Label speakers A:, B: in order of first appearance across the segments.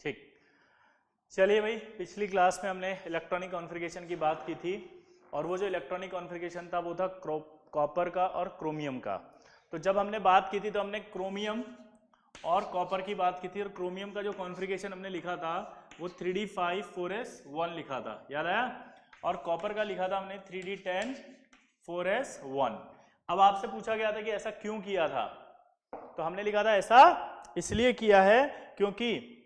A: ठीक, चलिए भाई, पिछली क्लास में हमने इलेक्ट्रॉनिक कॉन्फ़िगरेशन की बात की थी और वो जो इलेक्ट्रॉनिक कॉन्फ़िगरेशन था वो था कॉपर का और क्रोमियम का। तो जब हमने बात की थी तो हमने क्रोमियम और कॉपर की बात की थी और क्रोमियम का जो कॉन्फ़िगरेशन हमने लिखा था वो 3d5 4s1 लिखा था, याद आया? और कॉपर का लिखा था हमने 3d10 4s1। अब आपसे पूछा गया था कि ऐसा क्यों किया था, तो हमने लिखा था ऐसा इसलिए किया है क्योंकि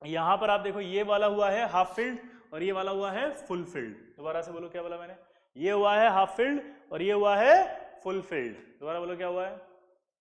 A: यहां पर आप देखो ये वाला हुआ है हाफ फिल्ड और ये वाला हुआ है फुल फील्ड। दोबारा से बोलो क्या बोला मैंने, ये हुआ है हाफ फील्ड और ये हुआ है फुल फील्ड। दोबारा बोलो क्या हुआ है,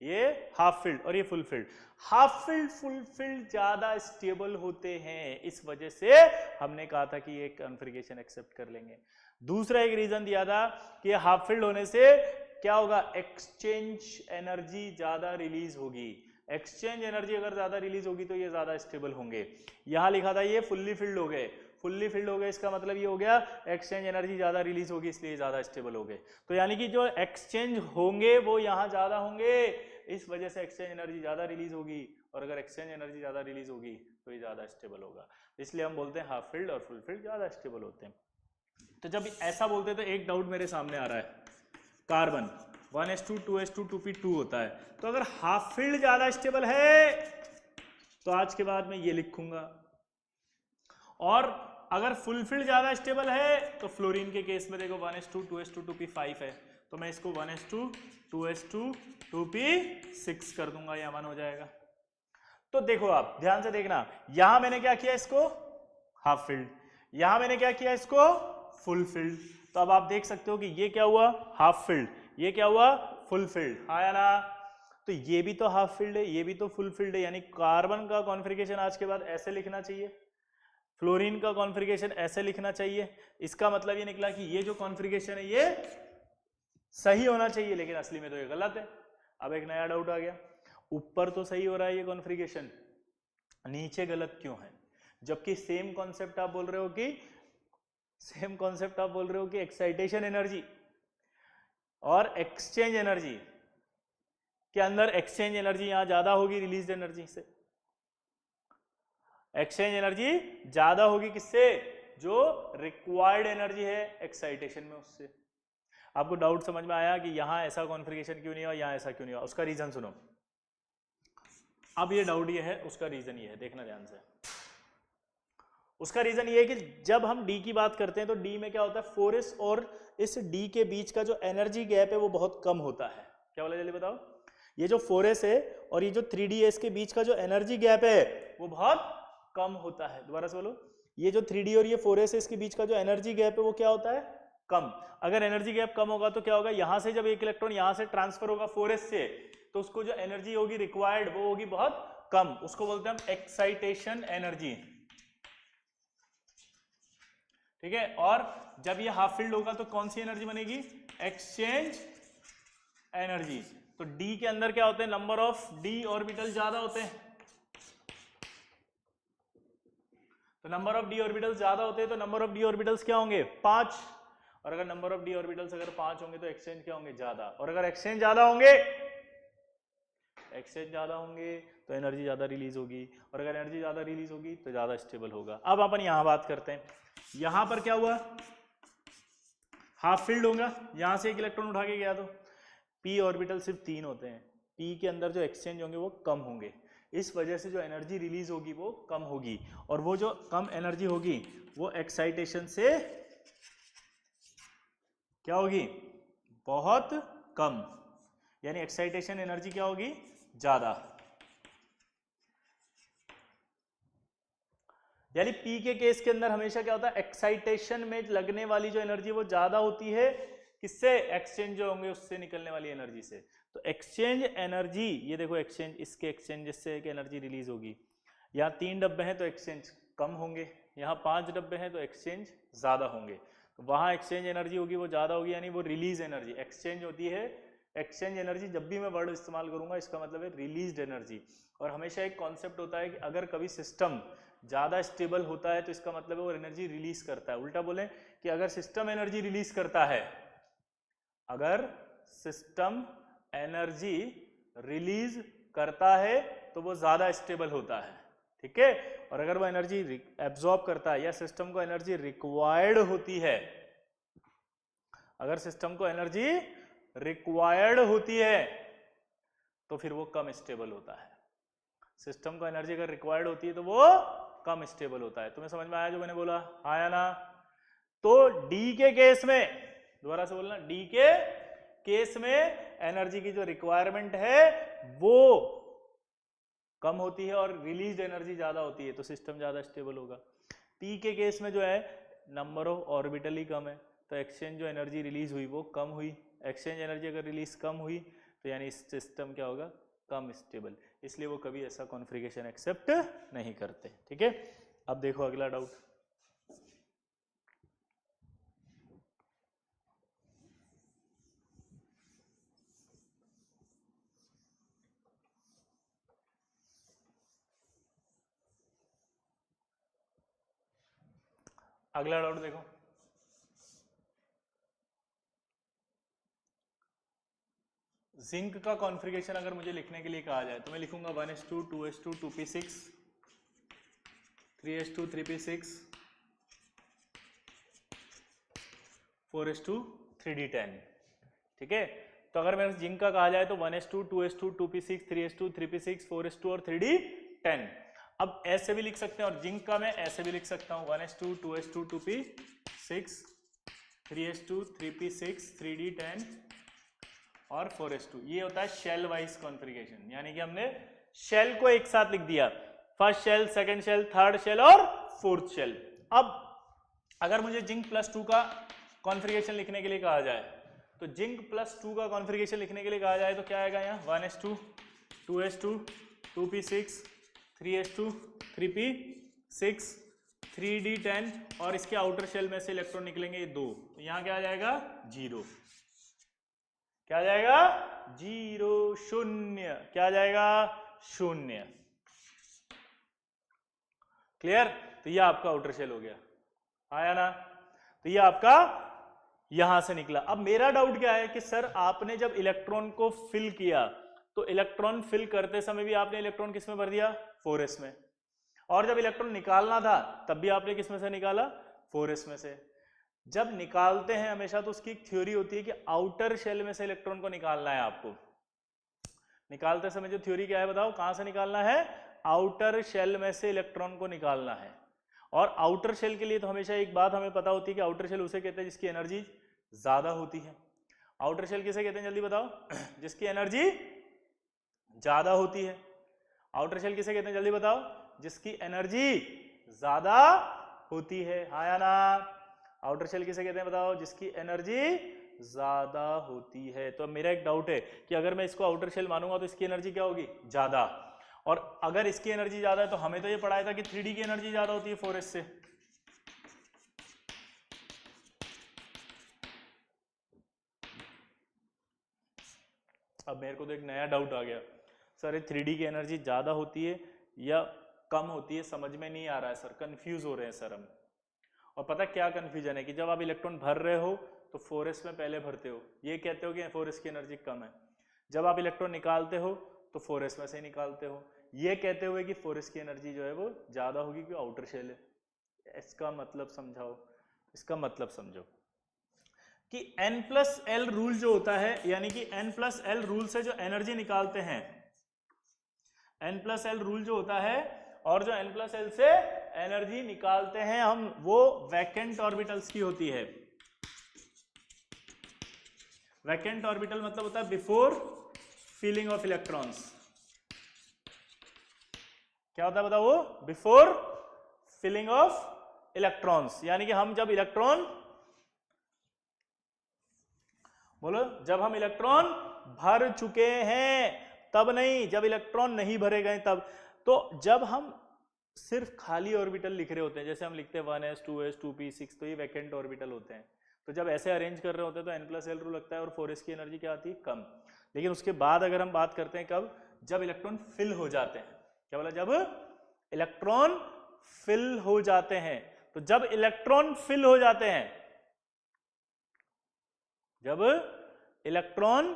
A: ये हाफ फील्ड और ये full field. Half field full field ज्यादा स्टेबल होते हैं, इस वजह से हमने कहा था कि ये कॉन्फ़िगरेशन एक्सेप्ट कर लेंगे। दूसरा एक रीजन दिया था कि हाफ फील्ड होने से क्या होगा, एक्सचेंज एनर्जी ज्यादा रिलीज होगी। एक्सचेंज एनर्जी अगर ज्यादा रिलीज होगी तो ये ज्यादा स्टेबल होंगे। यहां लिखा था ये फुल्ली फील्ड हो गए, फुल्ली फील्ड हो गए, इसका मतलब ये हो गया एक्सचेंज एनर्जी ज्यादा रिलीज होगी इसलिए ज्यादा स्टेबल हो गए। तो यानी कि जो एक्सचेंज होंगे वो यहां ज्यादा होंगे, इस वजह से एक्सचेंज एनर्जी ज्यादा रिलीज होगी और अगर एक्सचेंज एनर्जी ज्यादा रिलीज होगी तो ये ज्यादा स्टेबल होगा। इसलिए हम बोलते हैं हाफ फील्ड और फुल फील्ड ज्यादा स्टेबल होते हैं। तो जब ऐसा बोलते हैं तो एक डाउट मेरे सामने आ रहा है, कार्बन 1s2 2s2 2p2 होता है, तो अगर हाफ फील्ड ज्यादा स्टेबल है तो आज के बाद मैं ये लिखूंगा, और अगर फुल फील्ड ज्यादा स्टेबल है तो फ्लोरीन के केस में देखो 1s2 2s2 2p5 है, तो मैं इसको 1s2 2s2 2p6 कर दूंगा, या 1 हो जाएगा। तो देखो आप ध्यान से देखना, यहां मैंने क्या किया, इसको हाफ फील्ड, यहां मैंने क्या किया, इसको फुल फील्ड। तो अब आप देख सकते हो कि ये क्या हुआ, हाफ फील्ड, ये क्या हुआ, फुल फील्ड, हाँ या ना? तो ये भी तो हाफ फील्ड है, ये भी तो फुल फील्ड है, यानी कार्बन का कॉन्फ़िगरेशन आज के बाद ऐसे लिखना चाहिए, फ्लोरीन का कॉन्फ़िगरेशन ऐसे लिखना चाहिए। इसका मतलब ये निकला कि ये जो कॉन्फ़िगरेशन है ये सही होना चाहिए, लेकिन असली में तो ये गलत है। अब एक नया डाउट आ गया, ऊपर तो सही हो रहा है ये कॉन्फ़िगरेशन, नीचे गलत क्यों है? जबकि सेम कॉन्सेप्ट आप बोल रहे हो कि एक्साइटेशन एनर्जी और एक्सचेंज एनर्जी के अंदर एक्सचेंज एनर्जी यहां ज्यादा होगी रिलीज एनर्जी से। एक्सचेंज एनर्जी ज्यादा होगी किससे, जो रिक्वायर्ड एनर्जी है एक्साइटेशन में, उससे। आपको डाउट समझ में आया कि यहां ऐसा कॉन्फ़िगरेशन क्यों नहीं हुआ, यहां ऐसा क्यों नहीं हुआ? उसका रीजन सुनो। अब ये डाउट ये है, उसका रीजन ये है, देखना ध्यान से। उसका रीजन ये है कि जब हम डी की बात करते हैं तो डी में क्या होता है, 4s और इस डी के बीच का जो एनर्जी गैप है वो बहुत कम होता है। क्या बोला जल्दी बताओ, ये जो 4s है और ये जो 3ds के बीच का जो एनर्जी गैप है वो बहुत कम होता है। दोबारा से बोलो, ये जो 3d और ये 4s है इसके बीच का जो एनर्जी गैप है वो क्या होता है, कम। अगर एनर्जी गैप कम होगा तो क्या होगा, यहां से जब एक इलेक्ट्रॉन यहां से ट्रांसफर होगा 4s से, तो उसको जो एनर्जी होगी रिक्वायर्ड वो होगी बहुत कम, उसको बोलते हैं हम एक्साइटेशन एनर्जी, ठीक है। और जब ये हाफ फील्ड होगा तो कौन सी एनर्जी बनेगी, एक्सचेंज एनर्जी। तो डी के अंदर क्या होते हैं, नंबर ऑफ डी ऑर्बिटल ज्यादा होते हैं, तो नंबर ऑफ डी ऑर्बिटल्स ज्यादा होते हैं, तो नंबर ऑफ डी ऑर्बिटल्स क्या होंगे, 5। और अगर नंबर ऑफ डी ऑर्बिटल्स अगर 5 होंगे तो एक्सचेंज क्या होंगे, ज्यादा। और अगर एक्सचेंज ज्यादा होंगे तो एनर्जी ज्यादा रिलीज होगी, और अगर एनर्जी ज्यादा रिलीज होगी तो ज्यादा स्टेबल होगा। अब अपन यहां बात करते हैं, यहां पर क्या हुआ, हाफ फील्ड होगा, यहां से एक इलेक्ट्रॉन उठा के गया तो पी ऑर्बिटल सिर्फ 3 होते हैं, पी के अंदर जो एक्सचेंज होंगे वो कम होंगे, इस वजह से जो एनर्जी रिलीज होगी वो कम होगी, और वो जो कम एनर्जी होगी वो एक्साइटेशन से क्या होगी, बहुत कम, यानी एक्साइटेशन एनर्जी क्या होगी, ज्यादा। यानी पी के केस के अंदर हमेशा क्या होता है, एक्साइटेशन में लगने वाली जो एनर्जी वो ज्यादा होती है, किससे, एक्सचेंज जो होंगे उससे निकलने वाली एनर्जी से। तो एक्सचेंज एनर्जी, ये देखो एक्सचेंज, इसके एक्सचेंज से एक एनर्जी रिलीज होगी, यहाँ 3 डब्बे हैं तो एक्सचेंज कम होंगे, यहाँ 5 डब्बे हैं तो एक्सचेंज ज्यादा होंगे, तो वहां एक्सचेंज एनर्जी होगी वो ज्यादा होगी, यानी वो रिलीज एनर्जी, एक्सचेंज होती है, एक्सचेंज एनर्जी जब भी मैं वर्ड इस्तेमाल करूंगा इसका मतलब है रिलीज्ड एनर्जी। और हमेशा एक कॉन्सेप्ट होता है कि अगर कभी सिस्टम ज्यादा स्टेबल होता है तो इसका मतलब है वो एनर्जी रिलीज करता है। उल्टा बोले कि अगर सिस्टम एनर्जी रिलीज करता है, अगर सिस्टम एनर्जी रिलीज करता है तो वो ज्यादा स्टेबल होता है, ठीक है। और अगर वो एनर्जी एब्जॉर्ब करता है या सिस्टम को एनर्जी रिक्वायर्ड होती है, अगर सिस्टम को एनर्जी रिक्वायर्ड होती है तो फिर वो कम स्टेबल होता है। सिस्टम को एनर्जी अगर रिक्वायर्ड होती है तो वो कम स्टेबल होता है। तुम्हें समझ में आया जो मैंने बोला? आया ना? तो डी के केस में, दोबारा से बोलना, डी के केस में एनर्जी की जो रिक्वायरमेंट है वो कम होती है और रिलीज एनर्जी ज्यादा होती है, तो सिस्टम ज्यादा स्टेबल होगा। पी के केस में जो है नंबर ऑफ ऑर्बिटल ही कम है, तो एक्सचेंज जो एनर्जी रिलीज हुई वो कम हुई। एक्सचेंज एनर्जी अगर रिलीज कम हुई तो यानी सिस्टम क्या होगा? कम स्टेबल। इसलिए वो कभी ऐसा कॉन्फ़िगरेशन एक्सेप्ट नहीं करते। ठीक है, अब देखो अगला डाउट। अगला डाउट देखो, जिंक का कॉन्फ़िगरेशन अगर मुझे लिखने के लिए कहा जाए तो मैं लिखूंगा 1s2 2s2 2p6 3s2 3p6 4s2 3d10। ठीक है, तो अगर मेरे जिंक का कहा जाए तो 1s2 2s2 2p6 3s2 3p6 4s2 और 3d10। अब ऐसे भी लिख सकते हैं और जिंक का मैं ऐसे भी लिख सकता हूं 1s2 2s2 2p6 3s2 3p6 3d10 और 4s2। ये होता है शेल वाइज कॉन्फ़िगरेशन, यानी कि हमने शेल को एक साथ लिख दिया, first shell, second shell, third shell और फोर्थ शेल। अब अगर मुझे जिंक प्लस 2 का कॉन्फ़िगरेशन लिखने के लिए कहा जाए तो जिंक प्लस 2 का कॉन्फ़िगरेशन लिखने के लिए कहा जाए तो क्या आएगा यहाँ? 1s2 2s2 2p6 3s2 3p6 3d10 और इसके आउटर शेल में से इलेक्ट्रॉन निकलेंगे 2, तो यहाँ क्या आ जाएगा? 0। क्या आ जाएगा? 0, 0। क्या आ जाएगा? 0। क्लियर? तो ये आपका आउटर शेल हो गया, आया ना? तो ये आपका यहां से निकला। अब मेरा डाउट क्या है कि सर आपने जब इलेक्ट्रॉन को फिल किया तो इलेक्ट्रॉन फिल करते समय भी आपने इलेक्ट्रॉन किस में भर दिया? 4s में, और जब इलेक्ट्रॉन निकालना था तब भी आपने किस में से निकाला? 4s में से। जब निकालते हैं हमेशा तो उसकी एक थ्योरी होती है कि आउटर शेल में से इलेक्ट्रॉन को निकालना है आपको। निकालते समय जो थ्योरी क्या है बताओ? कहां से निकालना है? आउटर शेल में से इलेक्ट्रॉन को निकालना है। और आउटर शेल के लिए तो हमेशा एक बात हमें पता होती है कि आउटर शेल उसे कहते हैं जिसकी एनर्जी ज्यादा होती है। आउटर शेल किसे कहते हैं जल्दी बताओ? जिसकी एनर्जी ज्यादा होती है। आउटर शेल किसे कहते हैं जल्दी बताओ? जिसकी एनर्जी ज्यादा होती है। हाँ या ना? आउटर शेल किसे कहते हैं बताओ? जिसकी एनर्जी ज्यादा होती है। तो अब मेरा एक डाउट है कि अगर मैं इसको आउटर शेल मानूंगा तो इसकी एनर्जी क्या होगी? ज्यादा। और अगर इसकी एनर्जी ज्यादा है तो हमें तो ये पढ़ाया था कि 3D की एनर्जी ज्यादा होती है 4s से। अब मेरे को तो एक नया डाउट आ गया, सर 3D की एनर्जी ज्यादा होती है या कम होती है? समझ में नहीं आ रहा है सर, कंफ्यूज हो रहे हैं सर हम। और पता क्या कंफ्यूजन है कि जब आप इलेक्ट्रॉन भर रहे हो तो 4s में पहले भरते हो, ये कहते हो कि 4s की एनर्जी कम है। जब आप इलेक्ट्रॉन निकालते हो तो 4s में से निकालते हो, ये कहते हुए कि 4s की एनर्जी जो है वो ज्यादा होगी क्योंकि आउटर शेल है। इसका मतलब समझाओ, इसका मतलब समझो कि n+l रूल जो होता है, यानी कि n+l रूल से जो एनर्जी निकालते हैं, n+l रूल जो होता है और जो n+l से एनर्जी निकालते हैं हम, वो वैकेंट ऑर्बिटल्स की होती है। वैकेंट ऑर्बिटल मतलब होता है बिफोर फिलिंग ऑफ इलेक्ट्रॉन्स। क्या होता है बताओ? वो बिफोर फिलिंग ऑफ इलेक्ट्रॉन्स, यानी कि हम जब इलेक्ट्रॉन, बोलो, जब हम इलेक्ट्रॉन भर चुके हैं तब नहीं, जब इलेक्ट्रॉन नहीं भरे गए तब। तो जब हम सिर्फ खाली ऑर्बिटल लिख रहे होते हैं, जैसे हम लिखते हैं 1s 2s 2p6, तो ये वैकेंट ऑर्बिटल होते हैं। तो जब ऐसे अरेंज कर रहे होते हैं तो n+l रूल लगता है और 4s की एनर्जी क्या आती है? कम। लेकिन उसके बाद अगर हम बात करते हैं कब? जब इलेक्ट्रॉन फिल हो जाते हैं। क्या बोला? जब इलेक्ट्रॉन फिल हो जाते हैं। तो जब इलेक्ट्रॉन फिल हो जाते हैं, जब इलेक्ट्रॉन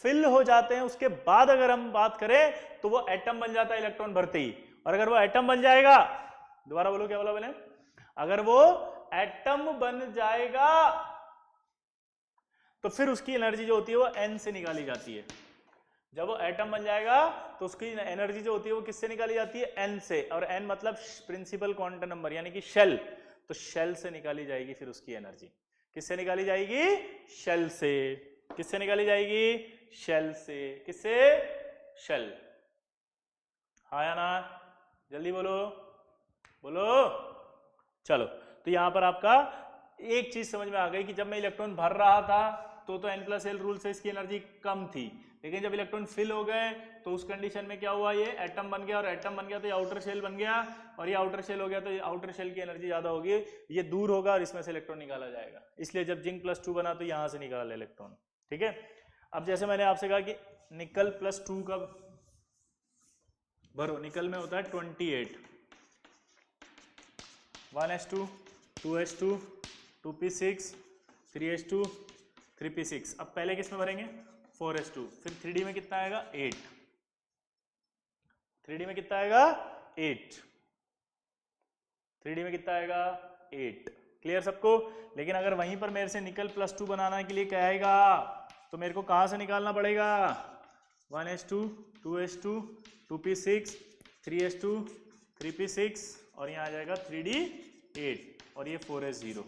A: फिल हो जाते हैं उसके बाद अगर हम बात करें तो वो एटम बन जाता है इलेक्ट्रॉन भरते ही, और अगर वो एटम बन जाएगा, दोबारा बोलो क्या बोला मैंने, अगर वो एटम बन जाएगा तो फिर उसकी एनर्जी जो होती है वो n से निकाली जाती है। जब वो एटम बन जाएगा तो उसकी एनर्जी जो होती है वो किससे निकाली जाती है, n से, और n मतलब प्रिंसिपल क्वांटम नंबर यानी कि शेल, तो शेल से निकाली जाएगी फिर उसकी एनर्जी। किससे निकाली जाएगी, शेल से। किससे निकाली जाएगी, शेल से। किससे, शेल। हाँ या ना, जल्दी बोलो, बोलो। चलो, तो यहां पर आपका एक चीज समझ में आ गई कि जब मैं इलेक्ट्रॉन भर रहा था तो n+l रूल से इसकी एनर्जी कम थी, लेकिन जब इलेक्ट्रॉन फिल हो गए तो उस कंडीशन में क्या हुआ, ये एटम बन गया, और एटम बन गया तो ये आउटर शेल बन गया, और ये आउटर शेल हो गया तो ये आउटर शेल की एनर्जी ज्यादा होगी, ये दूर होगा और इसमें से इलेक्ट्रॉन निकाला जाएगा। इसलिए जब जिंक+2 बना तो यहां से निकाला इलेक्ट्रॉन। ठीक है, अब जैसे मैंने आपसे कहा कि निकल +2 का भरो, निकल में होता है 28, 1s2 2s2 2p6 3s2 3p6। अब पहले किस में भरेंगे, 4s2, फिर 3d में कितना आएगा, 8, 3d में कितना आएगा, 8, 3d में कितना आएगा, 8। क्लियर सबको। लेकिन अगर वहीं पर मेरे से निकल +2 बनाने के लिए क्या आएगा, तो मेरे को कहां से निकालना पड़ेगा, 1s2 2s2 2p6 3s2 3p6, और यहाँ आ जाएगा 3d 8, और ये 4s0।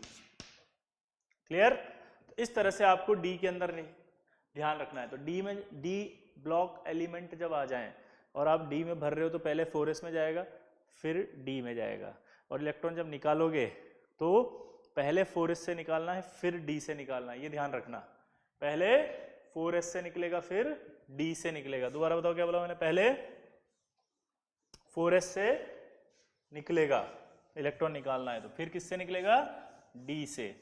A: क्लियर। इस तरह से आपको डी के अंदर ध्यान रखना है। तो डी में, डी ब्लॉक एलिमेंट जब आ जाएं और आप डी में भर रहे हो तो पहले 4s में जाएगा, फिर डी में जाएगा, और इलेक्ट्रॉन जब निकालोगे तो पहले 4s से निकालना है, फिर डी से निकालना है, ये ध्यान रखना। पहले 4s से निकलेगा, फिर डी से निकलेगा। दोबारा बताओ क्या बोला मैंने, पहले 4s से निकलेगा, इलेक्ट्रॉन निकालना है, तो फिर किससे निकलेगा, डी से।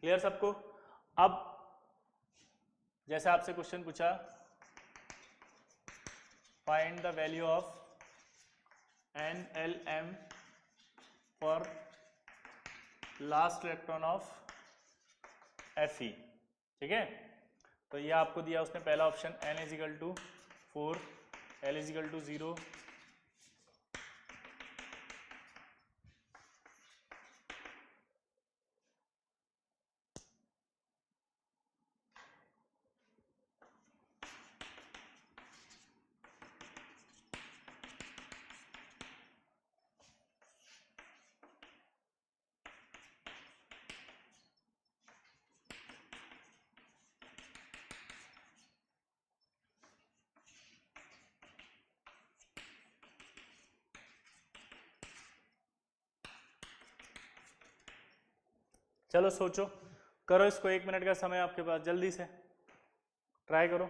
A: क्लियर सबको। अब जैसे आपसे क्वेश्चन पूछा, find the value of NLM for last electron of Fe। ठीक है, तो ये आपको दिया उसने पहला ऑप्शन, n = 4, l = 0, चलो सोचो, करो इसको, 1 मिनट का समय आपके पास, जल्दी से ट्राई करो।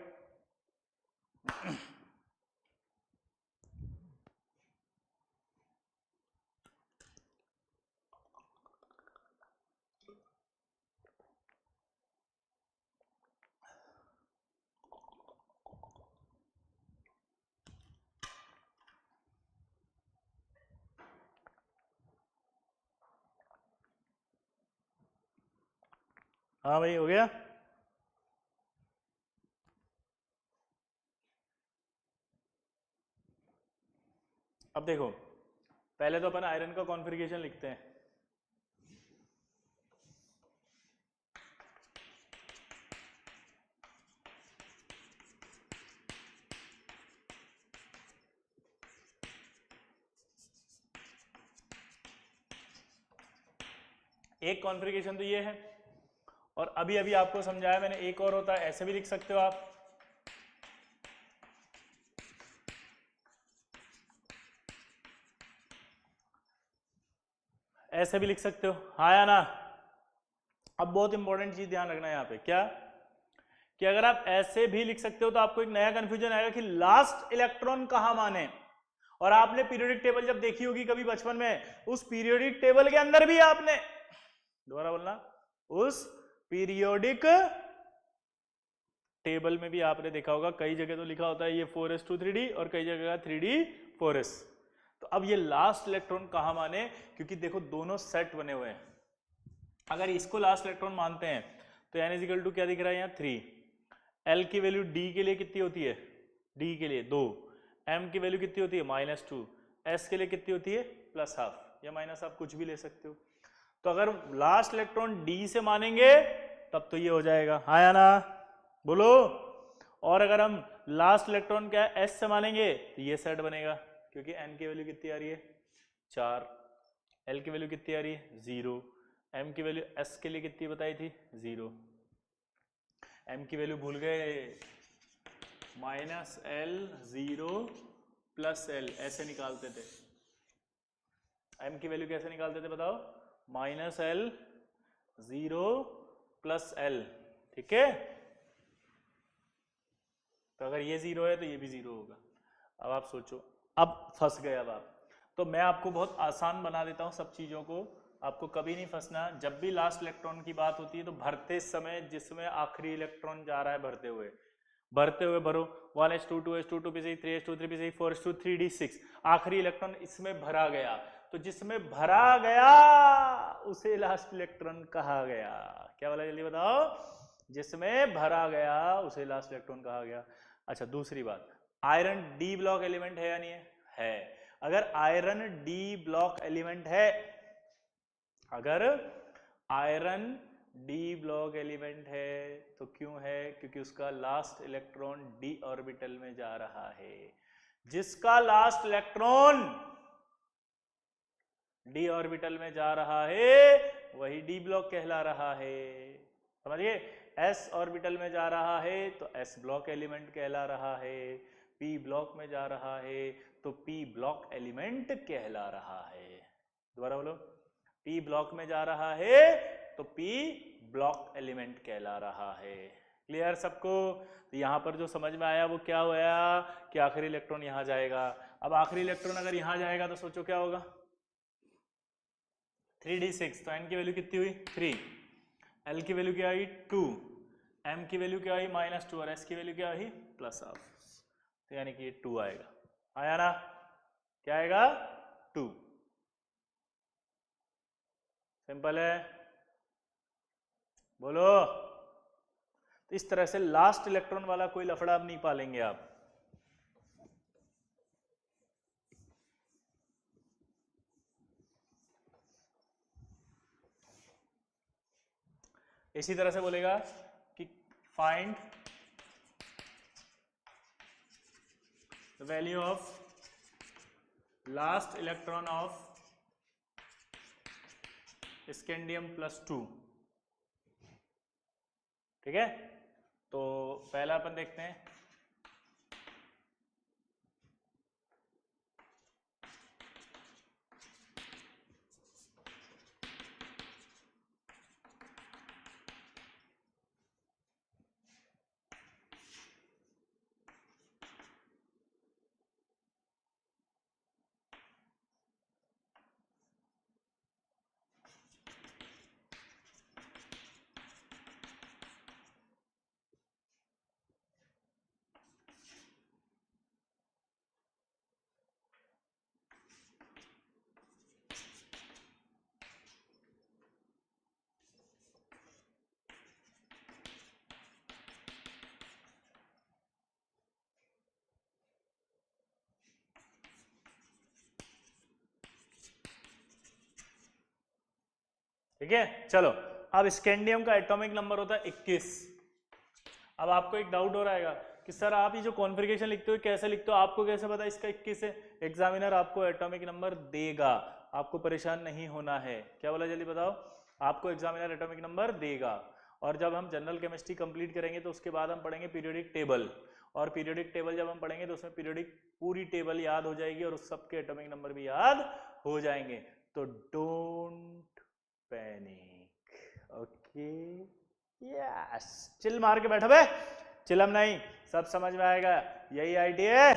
A: हाँ भाई, हो गया। अब देखो, पहले तो अपन आयरन का कॉन्फ़िगरेशन लिखते हैं। एक कॉन्फ़िगरेशन तो ये है, और अभी अभी आपको समझाया मैंने, एक और होता है, ऐसे भी लिख सकते हो आप, ऐसे भी लिख सकते हो। हाँ या ना। अब बहुत इंपॉर्टेंट चीज ध्यान रखना है यहाँ पे, क्या कि अगर आप ऐसे भी लिख सकते हो तो आपको एक नया कंफ्यूजन आएगा कि लास्ट इलेक्ट्रॉन कहाँ माने। और आपने पीरियोडिक टेबल जब देखी होगी कभी बचपन में, उस पीरियोडिक टेबल के अंदर भी आपने, दोबारा बोलना, उस पीरियोडिक टेबल में भी आपने देखा होगा, कई जगह तो लिखा होता है ये 4s2 3d और कई जगह 3d 4s। तो अब ये लास्ट इलेक्ट्रॉन कहां माने, क्योंकि देखो दोनों सेट बने हुए हैं, अगर इसको लास्ट इलेक्ट्रॉन मानते हैं तो n इजिकल टू क्या दिख रहा है यहाँ 3, L की वैल्यू D के लिए कितनी होती है, D के लिए 2, M की वैल्यू कितनी होती है -2, S के लिए कितनी होती है +½ या -½ कुछ भी ले सकते हो। तो अगर लास्ट इलेक्ट्रॉन D से मानेंगे तब तो ये हो जाएगा, हाँ या ना बोलो। और अगर हम लास्ट इलेक्ट्रॉन क्या S से मानेंगे तो ये सेट बनेगा, क्योंकि N की वैल्यू कितनी आ रही है 4, L की वैल्यू कितनी आ रही है 0, M की वैल्यू S के लिए कितनी बताई थी 0, M की वैल्यू भूल गए -L 0 +L ऐसे निकालते थे। M की वैल्यू कैसे निकालते थे बताओ, -L 0 +L, ठीक है। तो अगर ये 0 है तो ये भी 0 होगा। अब आप सोचो, अब फंस गए। अब आप, तो मैं आपको बहुत आसान बना देता हूँ सब चीज़ों को, आपको कभी नहीं फंसना। जब भी लास्ट इलेक्ट्रॉन की बात होती है तो भरते समय जिसमें आखिरी इलेक्ट्रॉन जा रहा है भरते हुए भरो 1s2 2s2 2p6 3s2 3p6 4s2 3d6, आखिरी इलेक्ट्रॉन इसमें भरा गया, तो जिसमें भरा गया उसे लास्ट इलेक्ट्रॉन कहा गया। क्या बोला जल्दी बताओ, जिसमें भरा गया उसे लास्ट इलेक्ट्रॉन कहा गया। अच्छा दूसरी बात, आयरन डी ब्लॉक एलिमेंट है या नहीं है? अगर आयरन डी ब्लॉक एलिमेंट है, अगर आयरन डी ब्लॉक एलिमेंट है तो क्यों है? क्योंकि उसका लास्ट इलेक्ट्रॉन डी ऑर्बिटल में जा रहा है। जिसका लास्ट इलेक्ट्रॉन डी ऑर्बिटल में जा रहा है वही डी ब्लॉक कहला रहा है, समझिए। एस ऑर्बिटल में जा रहा है तो एस ब्लॉक एलिमेंट कहला रहा है, पी ब्लॉक में जा रहा है तो पी ब्लॉक एलिमेंट कहला रहा है। दोबारा बोलो, पी ब्लॉक में जा रहा है तो पी ब्लॉक एलिमेंट कहला रहा है। क्लियर सबको? तो यहां पर जो समझ में आया वो क्या हुआ कि आखिरी इलेक्ट्रॉन यहां जाएगा। अब आखिरी इलेक्ट्रॉन अगर यहां जाएगा तो सोचो क्या होगा, 3d6, तो n की वैल्यू कितनी हुई 3, L की वैल्यू क्या आई 2, M की वैल्यू क्या आई -2 और S की वैल्यू क्या आई +½ तो यानी कि ये 2 आएगा। आया ना? क्या आएगा 2। सिंपल है, बोलो। तो इस तरह से लास्ट इलेक्ट्रॉन वाला कोई लफड़ा अब नहीं पालेंगे आप। इसी तरह से बोलेगा कि find the value of last electron of scandium +2, ठीक है। तो पहला अपन देखते हैं, ठीक है। चलो, अब स्कैंडियम का एटॉमिक नंबर होता है 21। अब आपको एक डाउट हो रहेगा कि सर आप ये जो कॉन्फ़िगरेशन लिखते हो कैसे लिखते हो, आपको कैसे पता इसका 21 है? एग्जामिनर आपको एटॉमिक नंबर देगा, आपको परेशान नहीं होना है। क्या बोला जल्दी बताओ? आपको एग्जामिनर एटॉमिक नंबर देगा। और जब हम जनरल केमिस्ट्री कंप्लीट करेंगे तो उसके बाद हम पढ़ेंगे पीरियोडिक टेबल, और पीरियोडिक टेबल जब हम पढ़ेंगे तो उसमें पीरियोडिक पूरी टेबल याद हो जाएगी और उस सबके एटॉमिक नंबर भी याद हो जाएंगे। तो don't panic, okay, yes. Chill मार के बैठो बे, चिलम नहीं, सब समझ में आएगा, यही आइडिया है।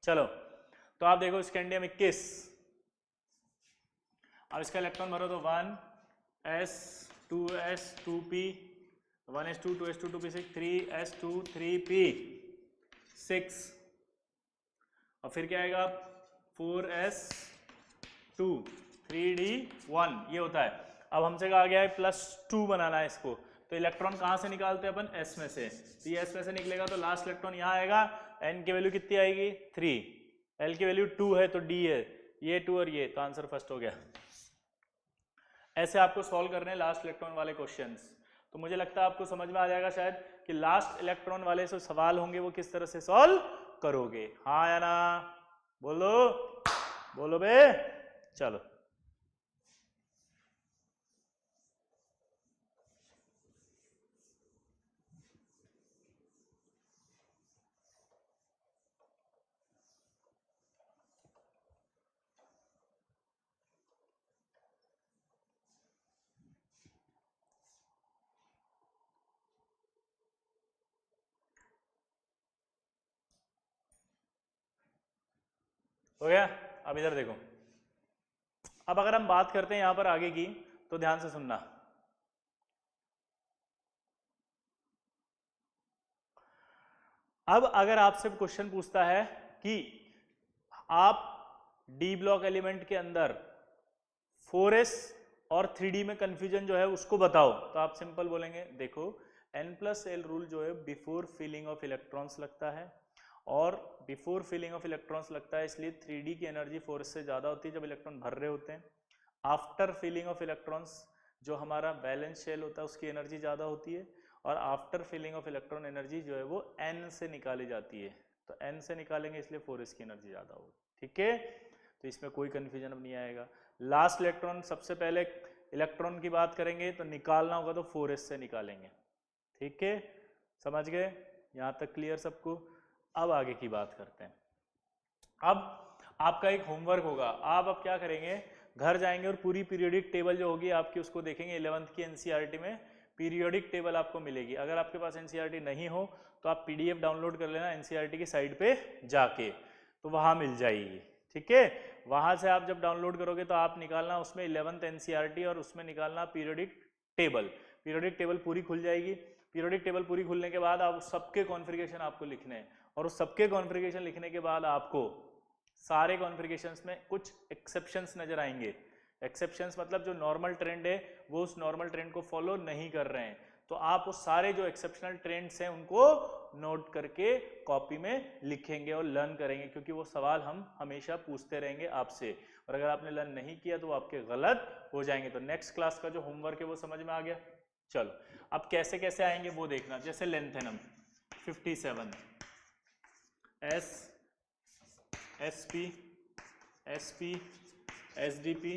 A: चलो, तो आप देखो स्कैंडियम 21, अब इसका इलेक्ट्रॉन भरो तो 1s 2s 2p 1s2 2s2 2p6 3s2 3p 6, और फिर क्या आएगा 4s 2 3d1, ये होता है। अब हमसे कहा गया है +2 बनाना है इसको, तो इलेक्ट्रॉन कहाँ से निकालते हैं अपन, s में से, तो ये s में से निकलेगा तो लास्ट इलेक्ट्रॉन यहाँ आएगा, n की वैल्यू कितनी आएगी 3, l की वैल्यू 2 है तो d है, ये 2 और ये, तो आंसर फर्स्ट हो गया। ऐसे आपको सॉल्व करने हैं लास्ट इलेक्ट्रॉन वाले क्वेश्चंस। तो मुझे लगता है आपको समझ में आ जाएगा शायद कि लास्ट इलेक्ट्रॉन वाले जो सवाल होंगे वो किस तरह से सॉल्व करोगे। हाँ या ना, बोलो बोलो बे, चलो। हो गया। अब इधर देखो, अब अगर हम बात करते हैं यहां पर आगे की, तो ध्यान से सुनना। अब अगर आपसे क्वेश्चन पूछता है कि आप डी ब्लॉक एलिमेंट के अंदर 4s और 3d में कंफ्यूजन जो है उसको बताओ, तो आप सिंपल बोलेंगे देखो n+l रूल जो है बिफोर फिलिंग ऑफ इलेक्ट्रॉन्स लगता है, और बिफोर फिलिंग ऑफ इलेक्ट्रॉन्स लगता है इसलिए 3d की एनर्जी 4s से ज़्यादा होती है जब इलेक्ट्रॉन भर रहे होते हैं। आफ्टर फिलिंग ऑफ इलेक्ट्रॉन्स जो हमारा बैलेंस शेल होता है उसकी एनर्जी ज़्यादा होती है, और after filling of electron energy जो है वो n से निकाली जाती है, तो n से निकालेंगे इसलिए 4s की एनर्जी ज़्यादा होगी। ठीक है, तो इसमें कोई कन्फ्यूजन अब नहीं आएगा। लास्ट इलेक्ट्रॉन, सबसे पहले इलेक्ट्रॉन की बात करेंगे तो निकालना होगा तो 4s से निकालेंगे। ठीक है, समझ गए, यहाँ तक क्लियर सबको। अब आगे की बात करते हैं। अब आपका एक होमवर्क होगा, आप अब क्या करेंगे, घर जाएंगे और पूरी पीरियोडिक टेबल जो होगी आपकी उसको देखेंगे। 11th की एनसीईआरटी में पीरियोडिक टेबल आपको मिलेगी। अगर आपके पास एनसीईआरटी नहीं हो तो आप पीडीएफ डाउनलोड कर लेना एनसीईआरटी की साइट पे जाके, तो वहाँ मिल जाएगी। ठीक है, वहाँ से आप जब डाउनलोड करोगे तो आप निकालना उसमें 11th एनसीईआरटी और उसमें निकालना पीरियोडिक टेबल। पीरियोडिक टेबल पूरी खुल जाएगी। पीरियोडिक टेबल पूरी खुलने के बाद आप सबके कॉन्फ़िगरेशन आपको लिखने हैं, और उस सबके कॉन्फ़िगरेशन लिखने के बाद आपको सारे कॉन्फ़िगरेशंस में कुछ एक्सेप्शंस नजर आएंगे। एक्सेप्शंस मतलब जो नॉर्मल ट्रेंड है वो उस नॉर्मल ट्रेंड को फॉलो नहीं कर रहे हैं, तो आप वो सारे जो एक्सेप्शनल ट्रेंड्स हैं उनको नोट करके कॉपी में लिखेंगे और लर्न करेंगे, क्योंकि वो सवाल हम हमेशा पूछते रहेंगे आपसे, और अगर आपने लर्न नहीं किया तो वो आपके गलत हो जाएंगे। तो नेक्स्ट क्लास का जो होमवर्क है वो समझ में आ गया। चलो, अब कैसे कैसे आएंगे वो देखना। जैसे lanthanum 57, S SP SP SDP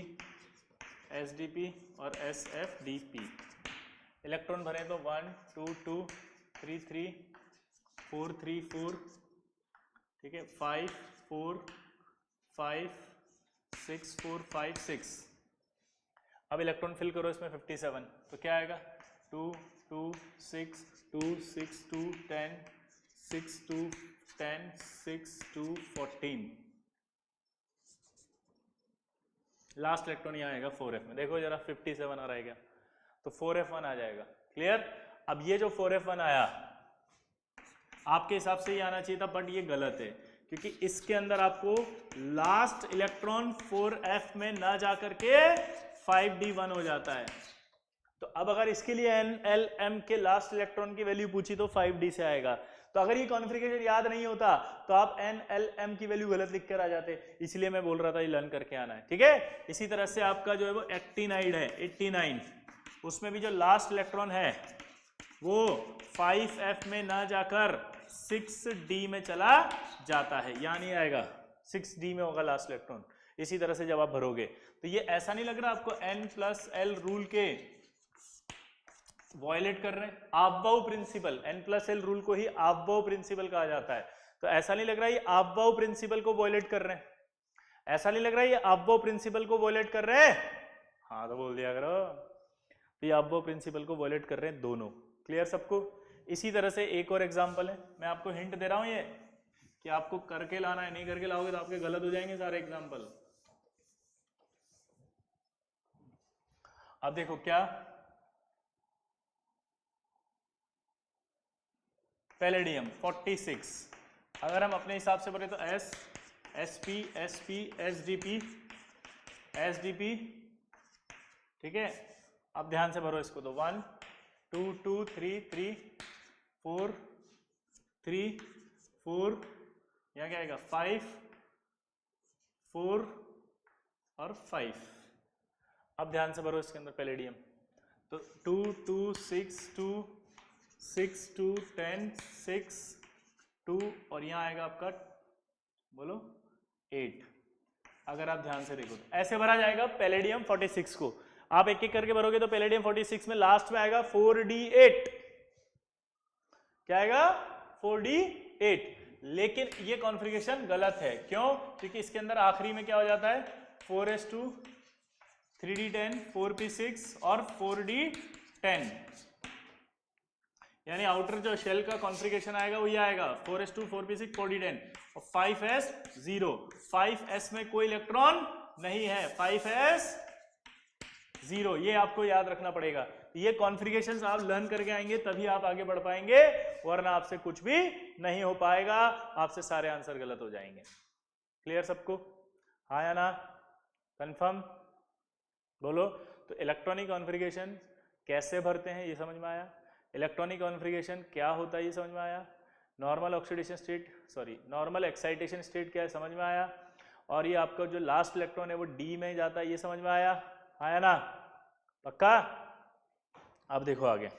A: SDP और एसएफडीपी। इलेक्ट्रॉन भरे तो 1 2 2 3 3 4 3 4, ठीक है, 5 4 5 6 4 5 6। अब इलेक्ट्रॉन फिल करो इसमें 57, तो क्या आएगा 2 2 6 2 6 2 10 6 2 10 6 2 14। लास्ट इलेक्ट्रॉन यहाँ आएगा 4f में। देखो जरा 57 आ रहेगा तो 4f1 आ जाएगा। क्लियर। अब ये जो 4f1 आया आपके हिसाब से ये आना चाहिए था, बट ये गलत है, क्योंकि इसके अंदर आपको लास्ट इलेक्ट्रॉन 4f में ना जाकर के 5d1 हो जाता है। तो अब अगर इसके लिए NLM के लास्ट इलेक्ट्रॉन की वैल्यू पूछी तो 5d से आएगा। तो अगर ये कॉन्फ़िगरेशन याद नहीं होता तो आप NLM की वैल्यू गलत लिख कर आ जाते, इसलिए मैं बोल रहा था ये लर्न करके आना है। ठीक है, इसी तरह से आपका जो है वो एक्टिनाइड है 89, उसमें भी जो लास्ट इलेक्ट्रॉन है वो 5f में ना जाकर 6d में चला जाता है, यहाँ नहीं आएगा, 6d में होगा लास्ट इलेक्ट्रॉन। इसी तरह से जब आप भरोगे तो ये ऐसा नहीं लग रहा आपको n+l रूल के वॉयलेट कर रहे हैं। आबवाउ प्रिंसिपल, n+l रूल को ही आबवाउ प्रिंसिपल कहा जाता है, तो ऐसा नहीं लग रहा ये आबवाउ प्रिंसिपल को वॉयलेट कर रहे हैं, ऐसा नहीं लग रहा ये आबवाउ प्रिंसिपल को वॉयलेट कर रहे हैं। हाँ तो बोल दिया करो, तो ये आबवाउ प्रिंसिपल को वॉयलेट कर रहे हैं दोनों। क्लियर सबको। इसी तरह से एक और एग्जांपल है, मैं आपको हिंट दे रहा हूं ये कि आपको करके लाना है, नहीं करके लाओगे तो आपके गलत हो जाएंगे सारे एग्जांपल। अब देखो क्या, पैलेडियम 46, अगर हम अपने हिसाब से बोले तो S SP SP SDP SDP, ठीक है, अब ध्यान से भरो इसको, तो 1 2 2 3 3 4 3 4, यहाँ क्या आएगा 5 4 और 5। अब ध्यान से भरो इसके अंदर पैलेडियम, तो 2 2 6 2 6 2 10 6 2 और यहाँ आएगा आपका बोलो 8। अगर आप ध्यान से देखो तो ऐसे भरा जाएगा पैलेडियम 46 को। आप एक एक करके भरोगे तो पैलेडियम 46 में लास्ट में आएगा 4d8। क्या आएगा 4d8। लेकिन ये कॉन्फ़िगरेशन गलत है, क्यों? क्योंकि इसके अंदर आखिरी में क्या हो जाता है 4s2 3d10 4p6 और 4d10, यानी आउटर जो शेल का कॉन्फ़िगरेशन आएगा वो ये आएगा 4s2 4p6 4d10 और 5s0। 5s में कोई इलेक्ट्रॉन नहीं है, 5s0, ये आपको याद रखना पड़ेगा। ये कॉन्फ़िगरेशंस आप लर्न करके आएंगे तभी आप आगे बढ़ पाएंगे, वरना आपसे कुछ भी नहीं हो पाएगा, आपसे सारे आंसर गलत हो जाएंगे। क्लियर सबको? हाँ या ना? कंफर्म? बोलो। तो इलेक्ट्रॉनिक कॉन्फ़िगरेशन कैसे भरते हैं ये समझ में आया? इलेक्ट्रॉनिक कॉन्फ़िगरेशन क्या होता है ये समझ में आया? Normal oxidation state, sorry normal excitation state क्या है समझ में आया? और ये आपका जो लास्ट इलेक्ट्रॉन है वो डी में जाता है, ये समझ में आया? आया ना? पक्का? अब देखो आगे।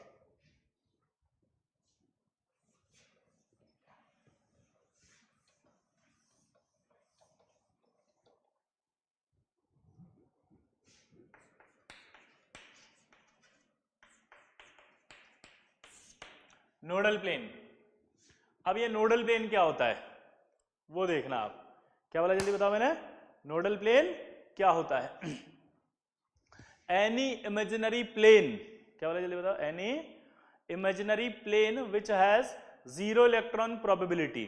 A: Nodal plane. अब ये नोडल प्लेन क्या होता है वो देखना आप। क्या बोला जल्दी बताओ मैंने? नोडल प्लेन क्या होता है? एनी इमेजिनरी प्लेन, क्या बोला जल्दी बताओ? Any imaginary plane which has zero electron probability,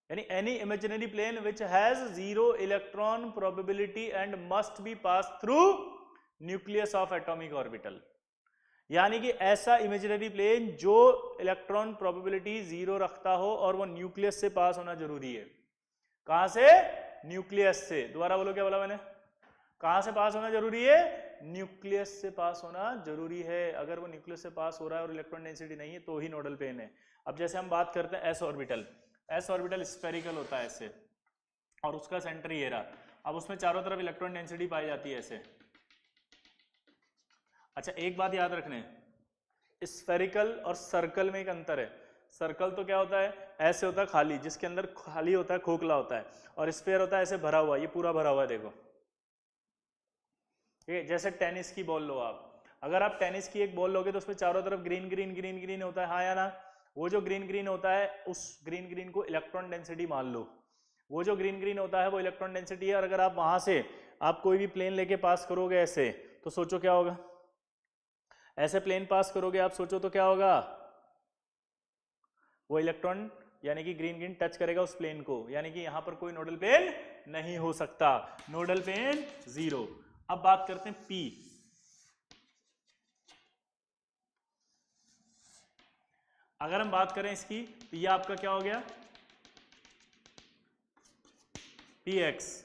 A: यानी any imaginary plane which has zero electron probability and must be pass through nucleus of atomic orbital. यानी कि ऐसा इमेजिनरी प्लेन जो इलेक्ट्रॉन प्रोबेबिलिटी जीरो रखता हो और वो न्यूक्लियस से पास होना जरूरी है। कहां से? न्यूक्लियस से। दोबारा बोलो, क्या बोला मैंने? कहां से पास होना जरूरी है? न्यूक्लियस से पास होना जरूरी है। अगर वो न्यूक्लियस से पास हो रहा है और इलेक्ट्रॉन डेंसिटी नहीं है तो ही नोडल प्लेन है। अब जैसे हम बात करते हैं S orbital, S orbital spherical होता है ऐसे, और उसका सेंटर ये रहा। अब उसमें चारों तरफ इलेक्ट्रॉन डेंसिटी पाई जाती है ऐसे। अच्छा, एक बात याद रखने, स्फेरिकल और सर्कल में एक अंतर है। सर्कल तो क्या होता है? ऐसे होता है खाली, जिसके अंदर खाली होता है, खोखला होता है, और स्फेयर होता है ऐसे भरा हुआ। ये पूरा भरा हुआ है, देखो। ठीक है, जैसे टेनिस की बॉल लो आप, अगर आप टेनिस की एक बॉल लोगे तो उसमें चारों तरफ ग्रीन ग्रीन ग्रीन ग्रीन होता है, हाँ या ना? वो जो ग्रीन ग्रीन होता है, उस ग्रीन ग्रीन को इलेक्ट्रॉन डेंसिटी मान लो। वो जो ग्रीन ग्रीन होता है वो इलेक्ट्रॉन डेंसिटी है। और अगर आप वहां से आप कोई भी प्लेन लेके पास करोगे ऐसे, तो सोचो क्या होगा? ऐसे प्लेन पास करोगे आप, सोचो तो क्या होगा? वो इलेक्ट्रॉन यानी कि ग्रीन ग्रीन टच करेगा उस प्लेन को, यानी कि यहां पर कोई नोडल प्लेन नहीं हो सकता। Nodal plane zero. अब बात करते हैं पी। अगर हम बात करें इसकी तो ये आपका क्या हो गया? P x.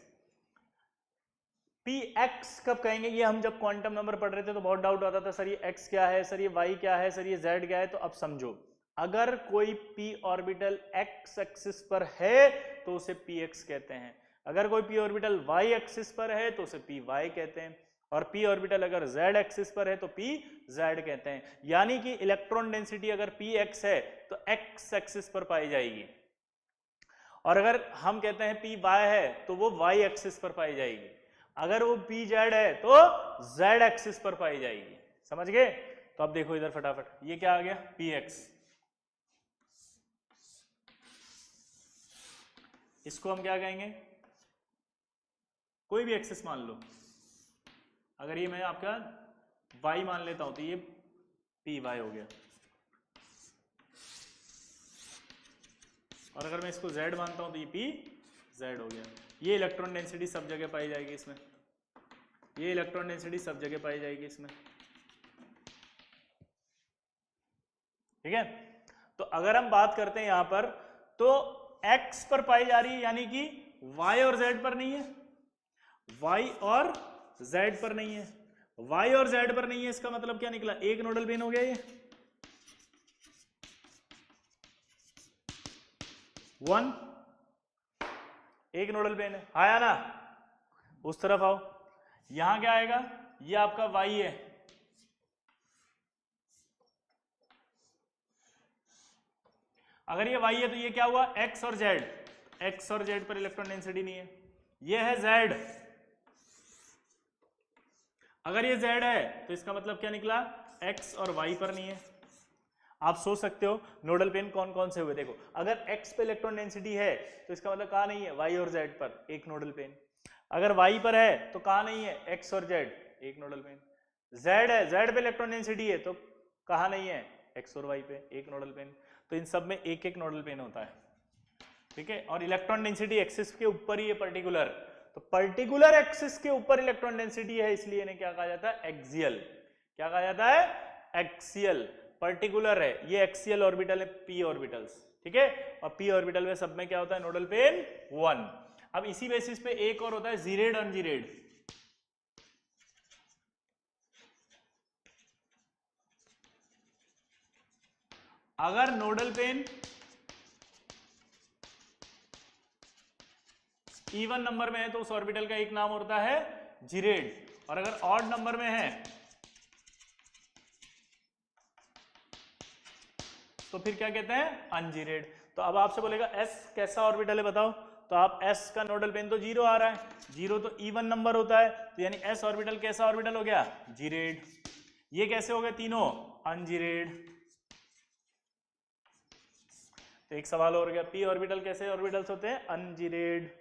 A: पी एक्स कब कहेंगे? ये हम जब क्वांटम नंबर पढ़ रहे थे तो बहुत डाउट आता था, सर ये एक्स क्या है, सर ये वाई क्या है, सर ये जेड क्या है। तो अब समझो, अगर कोई p ऑर्बिटल x एक्सिस पर है तो उसे px कहते हैं। अगर कोई p ऑर्बिटल y एक्सिस पर है तो उसे py कहते हैं, और p ऑर्बिटल अगर z एक्सिस पर है तो pz कहते हैं। यानी कि इलेक्ट्रॉन डेंसिटी अगर px है तो x एक्सिस पर पाई जाएगी, और अगर हम कहते हैं py है तो वो y एक्सिस पर पाई जाएगी। अगर वो pz है तो z एक्सिस पर पाई जाएगी। समझ गए? तो अब देखो इधर फटाफट, ये क्या आ गया? px। इसको हम क्या कहेंगे? कोई भी एक्सिस मान लो। अगर ये मैं आपका y मान लेता हूं तो ये py हो गया, और अगर मैं इसको z मानता हूं तो ये pz हो गया। ये इलेक्ट्रॉन डेंसिटी सब जगह पाई जाएगी इसमें, ये इलेक्ट्रॉन डेंसिटी सब जगह पाई जाएगी इसमें। ठीक है? तो अगर हम बात करते हैं यहां पर, तो x पर पाई जा रही है, यानी कि y और z पर नहीं है, y और z पर नहीं है। y और z पर नहीं है, इसका मतलब क्या निकला, एक नोडल पेन हो गया ये, 1 एक नोडल पेन है, आया ना। उस तरफ आओ, यहां क्या आएगा, ये आपका y है, अगर ये y है तो ये क्या हुआ, x और z, x और z पर इलेक्ट्रॉन डेंसिटी नहीं है, ये है z, अगर ये z है तो इसका मतलब क्या निकला, x और y पर नहीं है। आप सोच सकते हो नोडल पेन कौन कौन से हुए, देखो अगर x पे इलेक्ट्रॉन डेंसिटी है तो इसका मतलब कहाँ नहीं है, y और z पर एक नोडल पेन, अगर y पर है तो कहाँ नहीं है, x और z एक नोडल पेन, z है, z पे इलेक्ट्रॉन डेंसिटी है तो कहाँ नहीं है, x और y पे एक नोडल पेन, तो इन सब में एक एक नोडल पेन होता है, ठीक है। और इलेक्ट्रॉन डेंसिटी एक्सिस के ऊपर ही है पर्टिकुलर, तो पर्टिकुलर एक्सिस के ऊपर इलेक्ट्रॉन डेंसिटी है, इसलिए इन्हें क्या कहा जाता है, एक्सियल, क्या कहा जाता है, एक्सियल, पर्टिकुलर है, ये एक्सियल ऑर्बिटल है, p ऑर्बिटल्स, ठीक है, और p ऑर्बिटल में सब में क्या होता है, नोडल पेन 1। अब इसी बेसिस पे एक और होता है जीरेड अनजीरेड, अगर नोडल पेन इवन नंबर में है तो उस ऑर्बिटल का एक नाम होता है जीरेड, और अगर ऑड नंबर में है तो फिर क्या कहते हैं, अनजीरेड। तो अब आपसे बोलेगा s कैसा ऑर्बिटल है बताओ, तो आप s का नोडल पेन तो 0 आ रहा है, 0 तो इवन नंबर होता है, तो यानी s ऑर्बिटल कैसा ऑर्बिटल हो गया, जीरेड। ये कैसे हो गए तीनों, अनजीरेड। तो एक सवाल और गया, p ऑर्बिटल कैसे ऑर्बिटल्स होते हैं, अनजीरेड।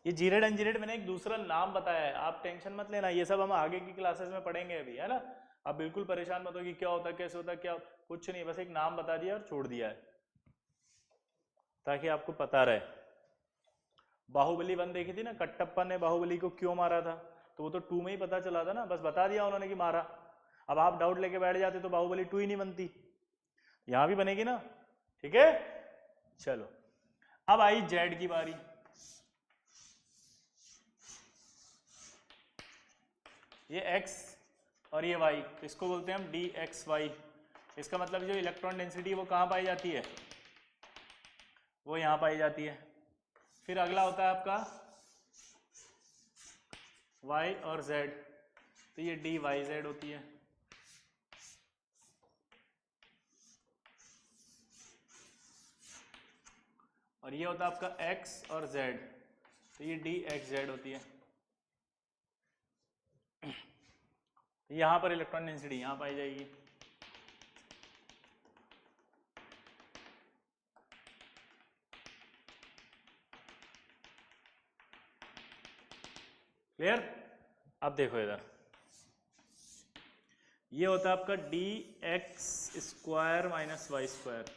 A: ये जीरेड अनजीरेड मैंने एक दूसरा नाम बताया है, आप टेंशन मत लेना, ये सब हम आगे की क्लासेस में पढ़ेंगे अभी, है ना। आप बिल्कुल परेशान मत हो कि क्या होता है, कैसे होता है, क्या कुछ नहीं, बस एक नाम बता दिया और छोड़ दिया है ताकि आपको पता रहे। बाहुबली 1 देखी थी ना, कट्टप्पा ने बाहुबली को क्यों मारा था, तो वो तो 2 में ही पता चला था ना, बस बता दिया उन्होंने कि मारा। अब आप डाउट लेके बैठ जाते तो बाहुबली 2 ही नहीं बनती, यहां भी बनेगी ना, ठीक है। चलो अब आई जेड की बारी, ये x और ये y, इसको बोलते हैं हम dxy। इसका मतलब जो इलेक्ट्रॉन डेंसिटी है वो कहाँ पाई जाती है, वो यहाँ पाई जाती है। फिर अगला होता है आपका y और z, तो ये dyz होती है। और ये होता है आपका x और z, तो ये dxz होती है। यहां पर इलेक्ट्रॉन डेंसिटी यहां पाई जाएगी। क्लियर। अब देखो इधर, ये होता है आपका dx square minus Y square,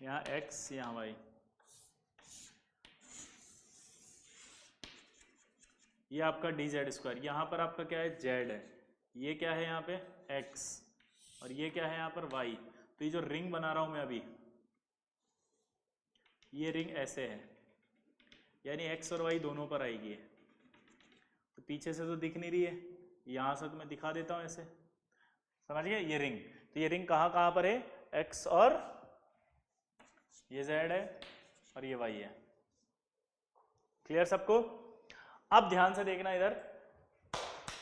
A: यहाँ x यहाँ y, ये आपका dz स्क्वायर, यहाँ पर आपका क्या है, z है, ये क्या है यहाँ पे x, और ये क्या है यहाँ पर y। तो ये जो रिंग बना रहा हूं मैं अभी, ये रिंग ऐसे है, यानी x और y दोनों पर आएगी। तो पीछे से तो दिख नहीं रही है, यहाँ से तो मैं दिखा देता हूँ ऐसे, समझ गए, ये रिंग। तो ये रिंग कहाँ कहाँ पर है, x और ये z है और ये y है। क्लियर सबको। अब ध्यान से देखना इधर,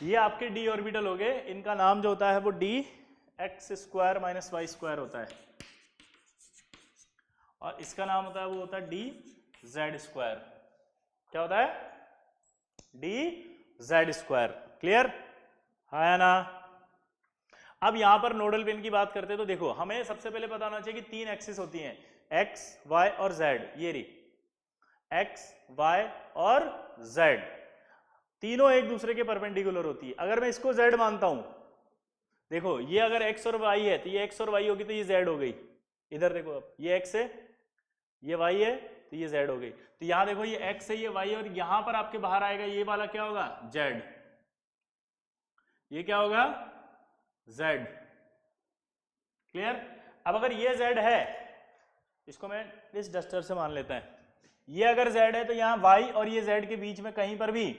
A: ये आपके d ऑर्बिटल हो गए, इनका नाम जो होता है वो dx square minus Y square होता है, और इसका नाम होता है वो होता है dz स्क्वायर। क्या होता है, dz स्क्वायर। क्लियर है ना। अब यहां पर नोडल पेन की बात करते हैं तो देखो, हमें सबसे पहले पता होना चाहिए कि 3 एक्सिस होती हैं, x, y और z। ये रही x, y और z, तीनों एक दूसरे के परपेंडिकुलर होती है। अगर मैं इसको z मानता हूं, देखो ये अगर x और y है तो ये x और y होगी, तो ये z हो गई। इधर देखो, अब ये x है, ये y है, तो ये z हो गई। तो यहां देखो ये x है, ये y, और यहां पर आपके बाहर आएगा ये वाला क्या होगा, z, ये क्या होगा, z। क्लियर। अब अगर ये z है इसको मैं इस डस्टर से मान लेता है। ये अगर z है तो यहाँ y और ये z के बीच में कहीं पर भी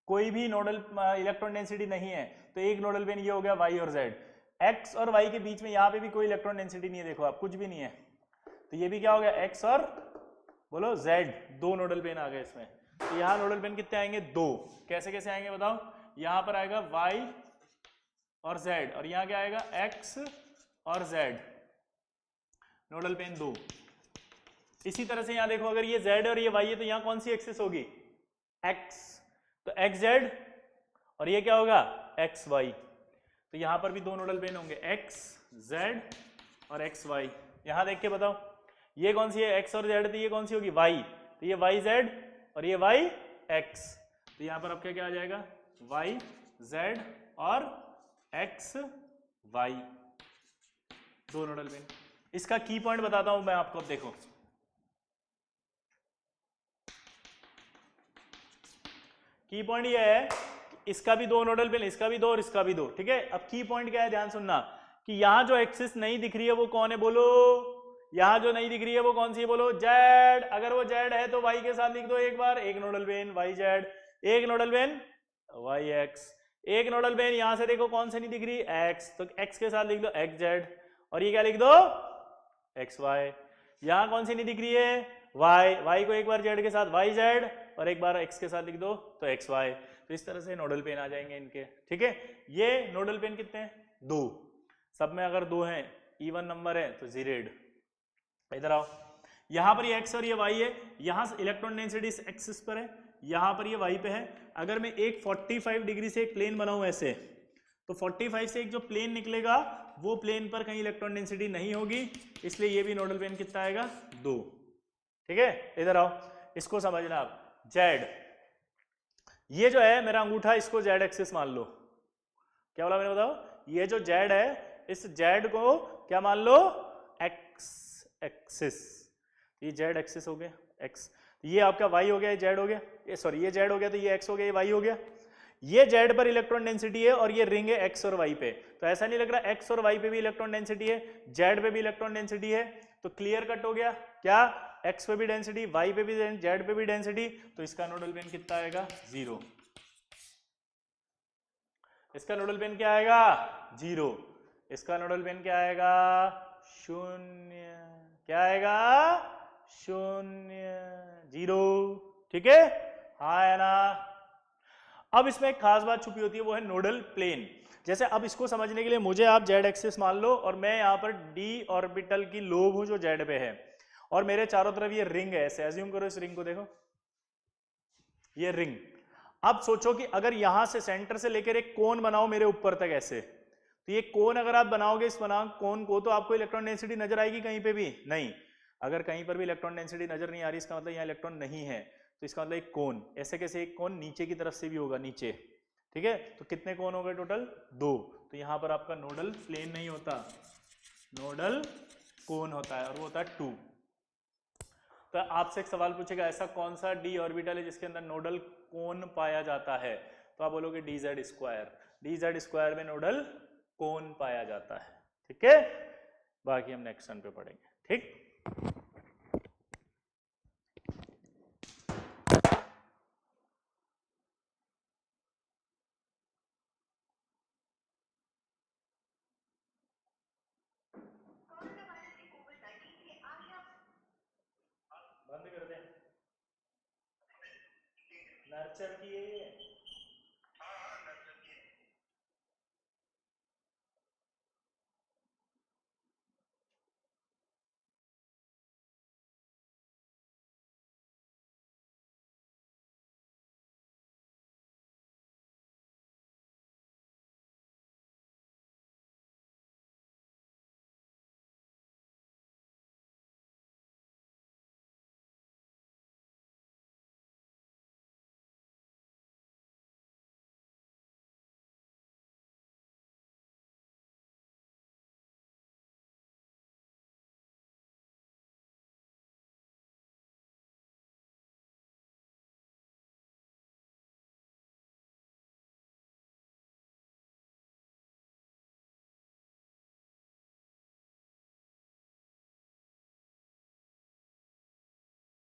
A: कोई भी नोडल इलेक्ट्रॉन डेंसिटी नहीं है, तो एक नोडल पेन ये हो गया y और z। x और y के बीच में यहाँ पे भी कोई इलेक्ट्रॉन डेंसिटी नहीं है, देखो आप कुछ भी नहीं है, तो ये भी क्या हो गया x और बोलो z, दो नोडल पेन आ गए इसमें। तो यहाँ नोडल पेन कितने आएंगे? दो। कैसे कैसे आएंगे बताओ? यहाँ पर आएगा y और z और यहाँ क्या आएगा? x और z, नोडल पेन दो। इसी तरह से यहाँ देखो, अगर ये z और ये y है तो यहाँ कौन सी एक्सिस होगी? x, तो xz और ये क्या होगा? xy। तो यहाँ पर भी दो नोडल पेन होंगे, xz और xy। यहाँ देख के बताओ ये कौन सी है? x और z, तो ये कौन सी होगी? y, तो ये yz और ये yx। तो यहाँ पर अब क्या क्या आ जाएगा? yz और xy, दो नोडल पेन। इसका की पॉइंट बताता हूं मैं आपको, अब देखो की पॉइंट ये है, इसका भी दो नोडल पेन, इसका भी दो और इसका भी दो, ठीक है। अब की पॉइंट क्या है? ध्यान सुनना कि यहां जो एक्सिस नहीं दिख रही है वो कौन है? बोलो, यहां जो नहीं दिख रही है वो कौन सी है? बोलो, जेड। अगर वो जेड है तो वाई के साथ लिख दो एक बार, एक नोडल पेन वाई जेड, एक नोडल पेन वाई एक्स, एक नोडल पेन यहां से देखो कौन से नहीं दिख रही? एक्स, तो एक्स के साथ लिख दो एक्स जेड, और ये क्या लिख दो? X Y. यहां कौन सी नहीं दिख रही है? वाई, वाई को एक बार जेड के साथ वाई जेड और एक बार एक्स के साथ लिख दो तो एक्स वाई। तो इस तरह से नोडल पेन आ जाएंगे इनके, ठीक है। ये नोडल पेन कितने हैं? दो। सब में अगर दो हैं, इवन नंबर है तो जीरेड। इधर आओ, यहां पर ये एक्स और ये वाई है, यहां से इलेक्ट्रॉन डेंसिटी इस एक्सिस पर है, यहां पर ये वाई पे है। अगर मैं एक 45 डिग्री से एक प्लेन बनाऊं ऐसे, तो 45 से एक जो प्लेन निकलेगा वो प्लेन पर कहीं इलेक्ट्रॉन डेंसिटी नहीं होगी, इसलिए ये भी नोडल पेन कितना आएगा? दो, ठीक है। इधर आओ, इसको समझना आप। जेड, ये जो है मेरा अंगूठा, इसको जेड एक्सिस मान लो। क्या बोला मैंने? बताओ, ये जो जेड है इस जेड को क्या मान लो? X axis. ये जेड एक्सिस हो गया, एक्स। ये आपका वाई हो गया, ये जेड हो गया, ये सॉरी ये जेड हो गया, तो ये एक्स हो गया, ये वाई हो गया। ये जेड पर इलेक्ट्रॉन डेंसिटी है और ये रिंग है एक्स और वाई पे, तो ऐसा नहीं लग रहा एक्स और वाई पे भी इलेक्ट्रॉन डेंसिटी है, जेड पे भी इलेक्ट्रॉन डेंसिटी है, तो क्लियर कट हो गया। क्या? एक्स पे भी डेंसिटी, वाई पे भी, जेड पे भी डेंसिटी, तो इसका नोडल पेन कितना आएगा? जीरो। इसका नोडल पेन क्या आएगा? जीरो। इसका नोडल पेन क्या आएगा? शून्य। क्या आएगा? शून्य, जीरो, ठीक है। हाँ है ना। अब इसमें एक खास बात छुपी होती है, वो है नोडल प्लेन। जैसे अब इसको समझने के लिए मुझे आप जेड एक्सिस मान लो और मैं यहाँ पर डी ऑर्बिटल की लोब हूं जो जेड पे है, और मेरे चारों तरफ ये रिंग है, ऐसे एज्यूम करो इस रिंग को, देखो ये रिंग। अब सोचो कि अगर यहां से सेंटर से लेकर एक कोन बनाओ मेरे ऊपर तक ऐसे, तो ये कोन अगर आप बनाओगे इस कोन को, तो आपको इलेक्ट्रॉन डेंसिटी नजर आएगी कहीं पे भी? नहीं। अगर कहीं पर भी इलेक्ट्रॉन डेंसिटी नजर नहीं आ रही, इसका मतलब यहाँ इलेक्ट्रॉन नहीं है, तो इसका मतलब एक कोन, ऐसे कैसे एक कोन नीचे की तरफ से भी होगा, नीचे, ठीक है। तो कितने कोन हो गए टोटल? दो। तो यहाँ पर आपका नोडल प्लेन नहीं होता, नोडल कोन होता है, और वो होता है 2। तो आपसे एक सवाल पूछेगा, ऐसा कौन सा डी ऑर्बिटल है जिसके अंदर नोडल कोन पाया जाता है? तो आप बोलोगे D Z square. D Z square में नोडल कोन पाया जाता है, ठीक है। बाकी हम नेक्स्ट सन पे पढ़ेंगे, ठीक।